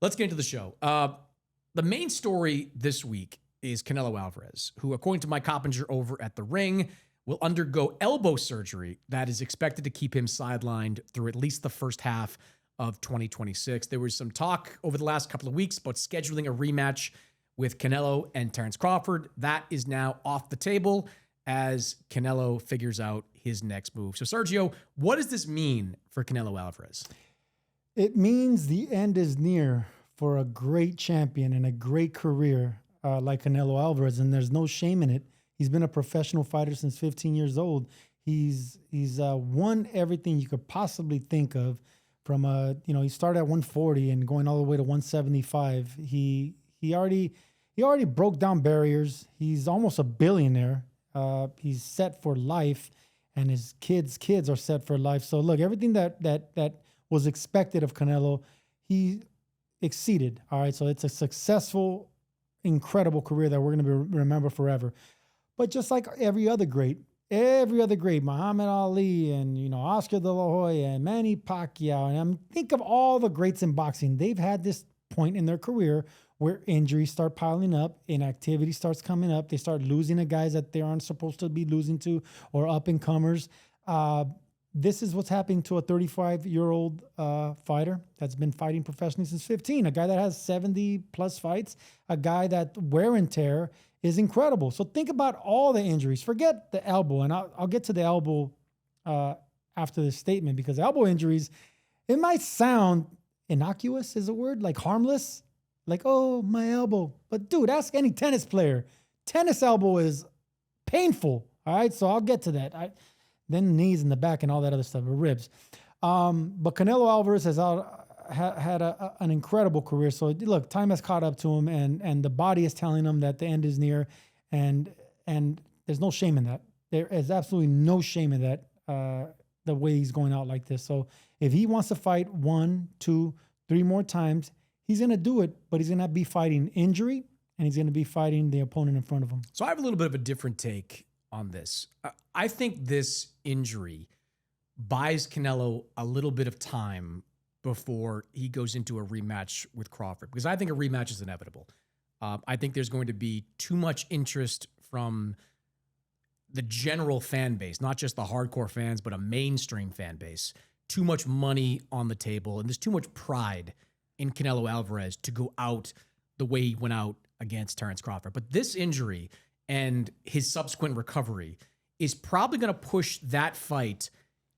Let's get into the show. The main story this week is Canelo Alvarez, who, according to Mike Coppinger over at The Ring, will undergo elbow surgery that is expected to keep him sidelined through at least the first half of 2026. There was some talk over the last couple of weeks about scheduling a rematch with Canelo and Terence Crawford. That is now off the table as Canelo figures out his next move. So, Sergio, what does this mean for Canelo Alvarez? It means the end is near for a great champion and a great career like Canelo Alvarez, and there's no shame in it. He's been a professional fighter since 15 years old. He's won everything you could possibly think of. From he started at 140 and going all the way to 175. He already broke down barriers. He's almost a billionaire. He's set for life, and his kids are set for life. So look, everything that was expected of Canelo, he exceeded. All right, so it's a successful, incredible career that we're going to remember forever. But just like every other great, Muhammad Ali and Oscar De La Hoya and Manny Pacquiao, and think of all the greats in boxing. They've had this point in their career where injuries start piling up, inactivity starts coming up. They start losing to guys that they aren't supposed to be losing to, or up and comers. This is what's happening to a 35-year-old fighter that's been fighting professionally since 15, a guy that has 70 plus fights, a guy that wear and tear is incredible. So think about all the injuries. Forget the elbow, and I'll get to the elbow after this statement, because elbow injuries, it might sound innocuous is a word, like harmless, like, oh, my elbow. But dude, ask any tennis player. Tennis elbow is painful, all right? So I'll get to that. Then knees in the back and all that other stuff, or ribs. But Canelo Alvarez has had an incredible career. So look, time has caught up to him, and the body is telling him that the end is near, and there's no shame in that. There is absolutely no shame in that, the way he's going out like this. So if he wants to fight 1, 2, 3 more times, he's going to do it, but he's going to be fighting injury, and he's going to be fighting the opponent in front of him. So I have a little bit of a different take on this. I think this injury buys Canelo a little bit of time before he goes into a rematch with Crawford, because I think a rematch is inevitable. I think there's going to be too much interest from the general fan base, not just the hardcore fans, but a mainstream fan base. Too much money on the table, and there's too much pride in Canelo Alvarez to go out the way he went out against Terence Crawford. But this injury and his subsequent recovery is probably going to push that fight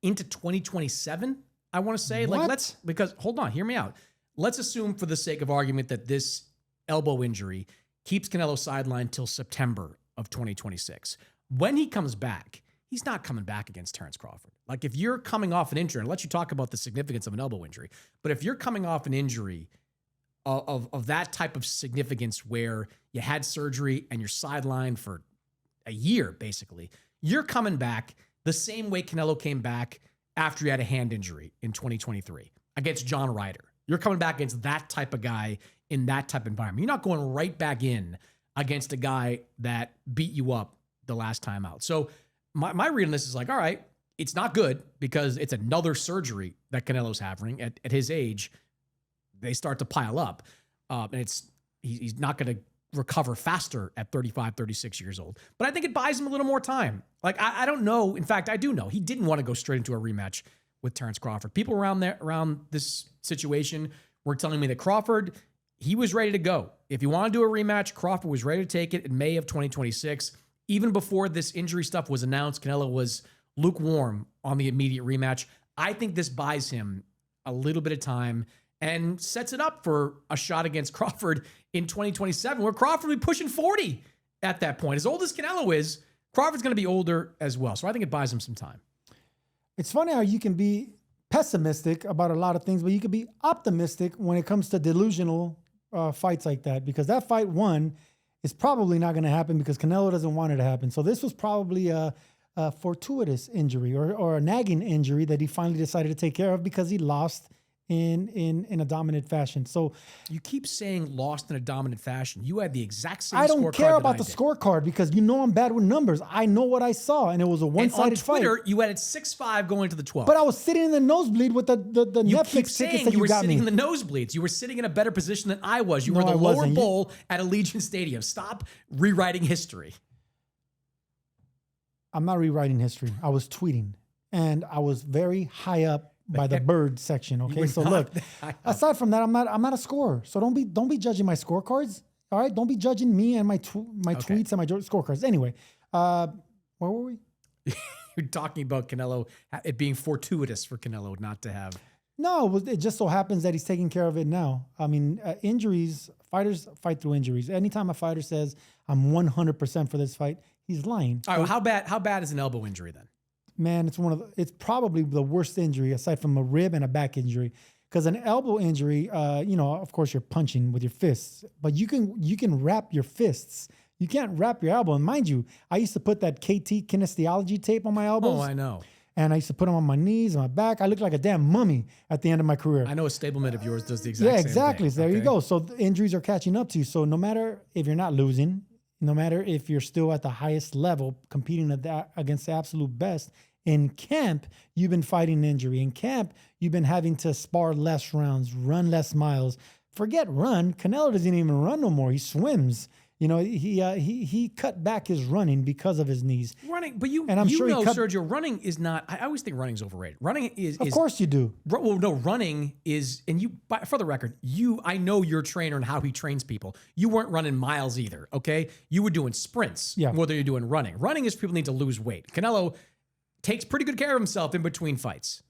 into 2027, I want to say. What? Because hold on, hear me out. Let's assume, for the sake of argument, that this elbow injury keeps Canelo sidelined till September of 2026. When he comes back, he's not coming back against Terence Crawford. Like, if you're coming off an injury, and I'll let you talk about the significance of an elbow injury, but if you're coming off an injury of that type of significance, where you had surgery and you're sidelined for a year, basically, you're coming back the same way Canelo came back after he had a hand injury in 2023 against John Ryder. You're coming back against that type of guy in that type of environment. You're not going right back in against a guy that beat you up the last time out. So my read on this is like, all right, it's not good, because it's another surgery that Canelo's having at his age. They start to pile up, and he's not going to recover faster at 35, 36 years old. But I think it buys him a little more time. Like, I don't know. In fact, I do know he didn't want to go straight into a rematch with Terence Crawford. People around this situation were telling me that Crawford, he was ready to go. If you want to do a rematch, Crawford was ready to take it in May of 2026. Even before this injury stuff was announced, Canelo was lukewarm on the immediate rematch. I think this buys him a little bit of time and sets it up for a shot against Crawford in 2027, where Crawford will be pushing 40 at that point. As old as Canelo is, Crawford's going to be older as well. So I think it buys him some time. It's funny how you can be pessimistic about a lot of things, but you can be optimistic when it comes to delusional fights like that, because that fight one is probably not going to happen because Canelo doesn't want it to happen. So this was probably a fortuitous injury or a nagging injury that he finally decided to take care of, because he lost in a dominant fashion. So You keep saying lost in a dominant fashion. You had the exact same I don't scorecard care that about I the did. scorecard because I'm bad with numbers. I know what I saw, and it was a And on one-sided fight. Twitter, you had it 6-5 going to the 12th. But I was sitting in the nosebleed with the You Netflix keep tickets saying that you you were got sitting me. in the nosebleeds. You were sitting in a better position than I was. You were No, the I lower wasn't. bowl at Allegiant Stadium. Stop rewriting history. I'm not rewriting history. I was tweeting, and I was very high up by the bird section. Okay, were so not look. that high up. Aside from that, I'm not a scorer. So don't be judging my scorecards. All right, don't be judging me and my tweets and my scorecards. Anyway, where were we? You're talking about Canelo, it being fortuitous for Canelo not to have. No, it just so happens that he's taking care of it now. I mean, injuries, fighters fight through injuries. Anytime a fighter says, I'm 100% for this fight, he's lying. All right, well, how bad is an elbow injury then? Man, it's probably the worst injury aside from a rib and a back injury. Because an elbow injury, of course you're punching with your fists, but you can wrap your fists. You can't wrap your elbow. And mind you, I used to put that KT kinesiology tape on my elbows. Oh, I know. And I used to put them on my knees and my back. I looked like a damn mummy at the end of my career. I know a stablemate of yours does the exact same exactly. thing. There you Okay? go. So the injuries are catching up to you. So no matter if you're not losing, no matter if you're still at the highest level, competing against the absolute best, in camp, you've been fighting injury. In camp, you've been having to spar less rounds, run less miles. Forget run. Canelo doesn't even run no more. He swims. He cut back his running because of his knees. Running, but I'm sure Sergio, running is not, I always think running's overrated. Running is... Of course you do. Well, no, running is, and for the record, I know your trainer and how he trains people. You weren't running miles either, okay? You were doing sprints more than you're doing running. Running is people need to lose weight. Canelo takes pretty good care of himself in between fights.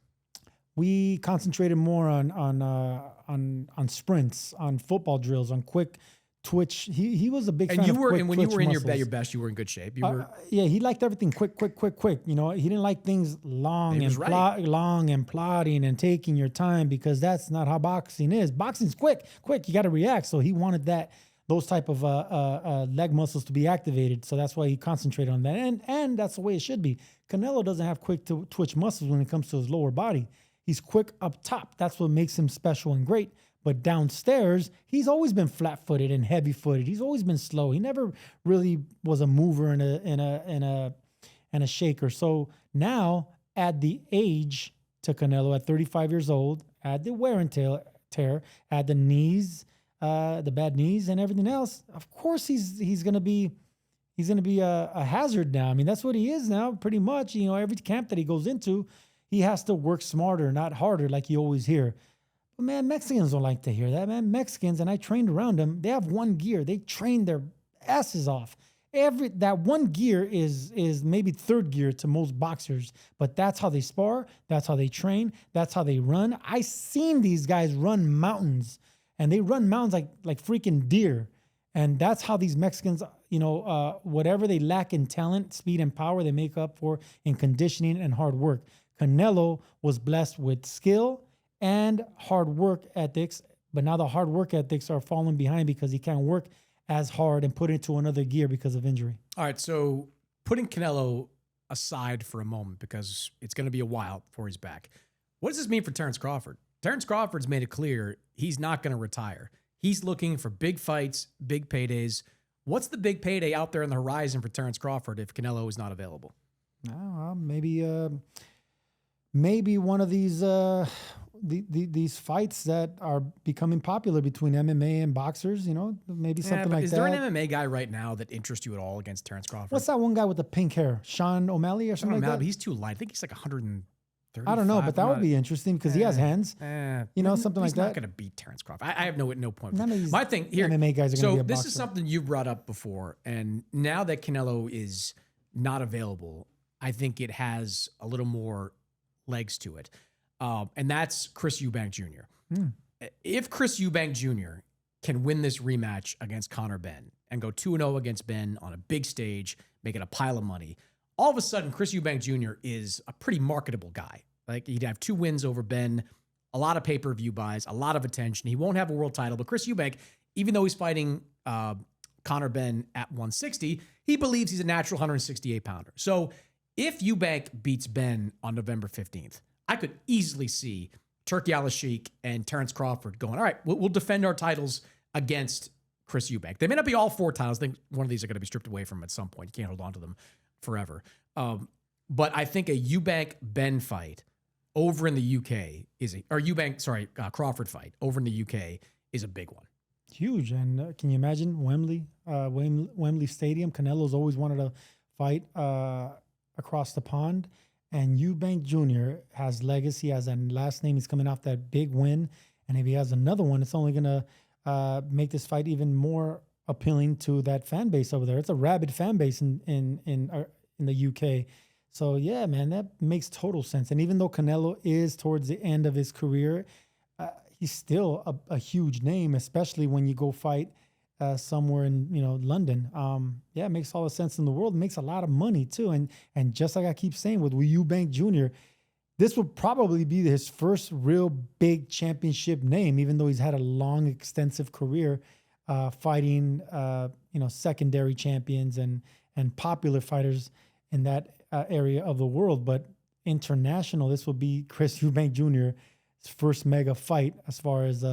We concentrated more on sprints, on football drills, on quick twitch. He was a big fan of quick when you were in your muscles. best, you were in good shape. You were he liked everything quick. He didn't like things long and plodding and taking your time because that's not how boxing is. Boxing's quick. You got to react. So he wanted those type of leg muscles to be activated. So that's why he concentrated on that. And that's the way it should be. Canelo doesn't have quick twitch muscles when it comes to his lower body. He's quick up top. That's what makes him special and great. But downstairs, he's always been flat-footed and heavy-footed. He's always been slow. He never really was a mover and a shaker. So now, add the age to Canelo at 35 years old, add the wear and tear, add the knees, the bad knees, and everything else. Of course, he's gonna be a hazard now. I mean, that's what he is now, pretty much. Every camp that he goes into, he has to work smarter, not harder, like you always hear. But man, Mexicans don't like to hear that, man. Mexicans, and I trained around them, they have one gear. They train their asses off. That one gear is maybe third gear to most boxers, but that's how they spar, that's how they train, that's how they run. I seen these guys run mountains, and they run mountains like freaking deer. And that's how these Mexicans, whatever they lack in talent, speed, and power, they make up for in conditioning and hard work. Canelo was blessed with skill and hard work ethics, but now the hard work ethics are falling behind because he can't work as hard and put it into another gear because of injury. All right, so putting Canelo aside for a moment because it's going to be a while before he's back. What does this mean for Terrence Crawford? Terrence Crawford's made it clear he's not going to retire. He's looking for big fights, big paydays. What's the big payday out there on the horizon for Terrence Crawford if Canelo is not available? Maybe one of these fights that are becoming popular between MMA and boxers, maybe something like that. Is there an MMA guy right now that interests you at all against Terrence Crawford? What's that one guy with the pink hair? Sean O'Malley or something like that? But he's too light. I think he's like 130. I don't know, but that would be interesting because he has hands. Something like that. He's not going to beat Terrence Crawford. I have no point. None of these My thing here, MMA guys are going to be a boxer. This is something you brought up before, and now that Canelo is not available, I think it has a little more legs to it. And that's Chris Eubank Jr. If Chris Eubank Jr. can win this rematch against Conor Benn and go 2-0 against Benn on a big stage, making a pile of money, all of a sudden, Chris Eubank Jr. is a pretty marketable guy. Like, he'd have 2 wins over Benn, a lot of pay-per-view buys, a lot of attention. He won't have a world title, but Chris Eubank, even though he's fighting Conor Benn at 160, he believes he's a natural 168-pounder. So if Eubank beats Benn on November 15th, I could easily see Turki Al-Sheikh and Terrence Crawford going, all right, we'll defend our titles against Chris Eubank. They may not be all 4 titles. I think one of these are going to be stripped away from him at some point. You can't hold on to them forever. But I think a Eubank-Ben fight over in the UK Crawford fight over in the UK is a big one. Huge. And can you imagine Wembley Stadium? Canelo's always wanted to fight across the pond. And Eubank Jr. has legacy, has a last name. He's coming off that big win. And if he has another one, it's only going to make this fight even more appealing to that fan base over there. It's a rabid fan base in the UK. So, yeah, man, that makes total sense. And even though Canelo is towards the end of his career, he's still a huge name, especially when you go fight somewhere in London. It makes all the sense in the world. It makes a lot of money too. And just like I keep saying with Eubank Jr., this will probably be his first real big championship name, even though he's had a long, extensive career fighting secondary champions and popular fighters in that area of the world. But international, this will be Chris Eubank Jr.'s first mega fight as far as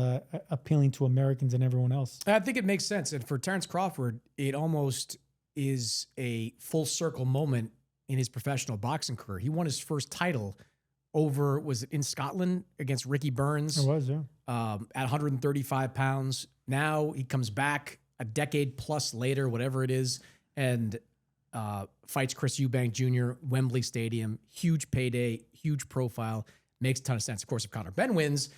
appealing to Americans and everyone else. I think it makes sense. And for Terrence Crawford, it almost is a full circle moment in his professional boxing career. He won his first title was it in Scotland against Ricky Burns? It was, yeah. At 135 pounds. Now he comes back a decade plus later, whatever it is, and fights Chris Eubank Jr., Wembley Stadium. Huge payday, huge profile. Makes a ton of sense. Of course, if Conor Ben wins,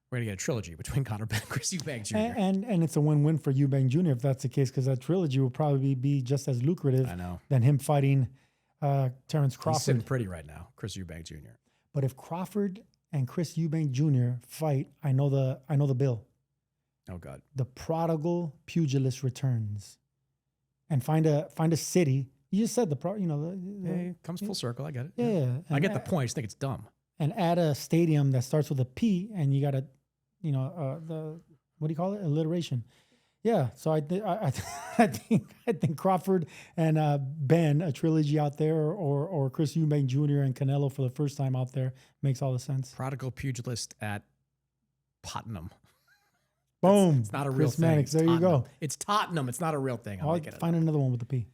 we're going to get a trilogy between Conor Ben and Chris Eubank Jr. And it's a win-win for Eubank Jr. if that's the case, because that trilogy will probably be just as lucrative than him fighting Terrence Crawford. He's sitting pretty right now, Chris Eubank Jr. But if Crawford and Chris Eubank Jr. fight, I know the bill. Oh God! The prodigal pugilist returns, and find a city. You just said it comes full circle. I get it. Yeah, I get the point. I just think it's dumb. And add a stadium that starts with a P, and you got the what do you call it? Alliteration. Yeah. So I think Crawford and Ben, a trilogy out there, or Chris Eubank Jr. and Canelo for the first time out there makes all the sense. Prodigal pugilist at Tottenham. Boom. It's not a real thing. Mannix, there you go. It's Tottenham. It's not a real thing. I'll find another one with the P.